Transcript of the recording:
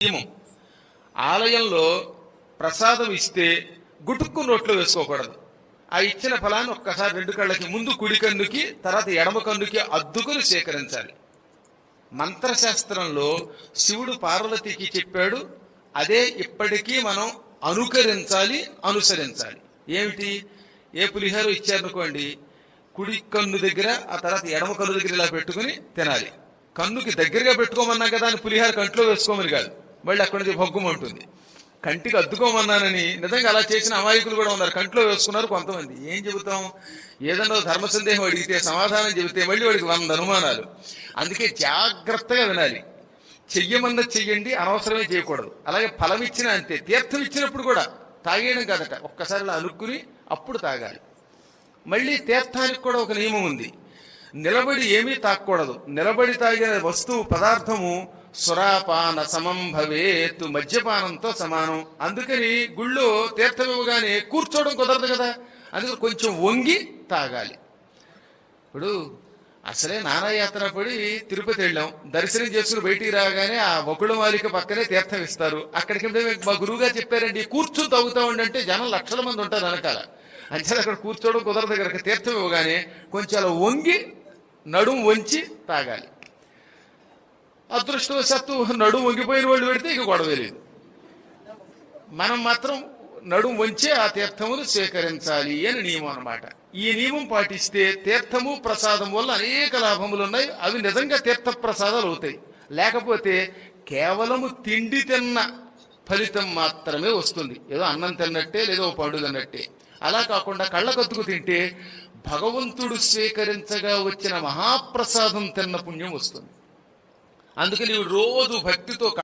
నియమం. ఆలయంలో ప్రసాదం ఇస్తే గుటుక్కు నోట్లో వేసుకోకూడదు. ఆ ఇచ్చిన ఫలాన్ని ఒక్కసారి రెండు కళ్ళకి ముందు కుడి కన్నుకి తర్వాత ఎడమ కన్నుకి అద్దుకుని సేకరించాలి. మంత్రశాస్త్రంలో శివుడు పార్వతికి చెప్పాడు, అదే ఇప్పటికీ మనం అనుకరించాలి, అనుసరించాలి. ఏమిటి? ఏ పులిహోర ఇచ్చారనుకోండి, కుడి కన్ను దగ్గర ఆ తర్వాత ఎడమ కన్ను దగ్గర ఇలా పెట్టుకుని తినాలి. కన్నుకి దగ్గరగా పెట్టుకోమన్నా కదా అని పులిహోర కంట్లో వేసుకోమని కాదు, మళ్ళీ అక్కడి నుంచి భగ్గుమంటుంది. కంటికి అద్దుకోమన్నానని నిజంగా అలా చేసిన అమాయకులు కూడా ఉన్నారు, కంట్లో వేసుకున్నారు కొంతమంది. ఏం చెబుతాం? ఏదన్నా ధర్మ సందేహం అడిగితే సమాధానం చెబితే మళ్ళీ వాడికి 100 అనుమానాలు. అందుకే జాగ్రత్తగా వినాలి. చెయ్యమన్నది చెయ్యండి, అనవసరమే చేయకూడదు. అలాగే ఫలం ఇచ్చినా అంతే. తీర్థం ఇచ్చినప్పుడు కూడా తాగేయడం కాదట, ఒక్కసారి ఇలా అనుకుని అప్పుడు తాగాలి. మళ్ళీ తీర్థానికి కూడా ఒక నియమం ఉంది. నిలబడి ఏమీ తాగకూడదు. నిలబడి తాగిన వస్తువు పదార్థము సురాపాన సమం భవేత్, మద్యపానంతో సమానం. అందుకని గుళ్ళో తీర్థం ఇవ్వగానే కూర్చోవడం కుదరదు కదా, అందుకని కొంచెం వంగి తాగాలి. ఇప్పుడు అసలే నానాయాత్ర పడి తిరుపతి వెళ్ళాం, దర్శనం చేసుకుని బయటికి రాగానే ఆ వకుళమాలిక పక్కనే తీర్థం ఇస్తారు. అక్కడికి మా గురువుగారు చెప్పారండి, కూర్చుని తాగుతామండి అంటే జనం లక్షల మంది ఉంటారు వెనకాల. అంచేది అక్కడ కూర్చోవడం కుదరదు కనుక తీర్థం ఇవ్వగానే కొంచెం అలా వంగి నడుము వంచి తాగాలి. అదృష్టవశాత్తు నడుము వంగిపోయిన వాళ్ళు పెడితే ఇక గొడవే లేదు. మనం మాత్రం నడుము వంచే ఆ తీర్థమును స్వీకరించాలి అని నియమం అన్నమాట. ఈ నియమం పాటిస్తే తీర్థము ప్రసాదం వల్ల అనేక లాభములు ఉన్నాయి. అవి నిజంగా తీర్థ ప్రసాదాలు అవుతాయి. లేకపోతే కేవలము తిండి తిన్న ఫలితం మాత్రమే వస్తుంది, ఏదో అన్నం తిన్నట్టే లేదో పండు తిన్నట్టే. అలా కాకుండా కళ్ళకత్తుకు తింటే భగవంతుడు స్వీకరించగా వచ్చిన మహాప్రసాదం తిన్న పుణ్యం వస్తుంది. అందుకని రోజు భక్తితో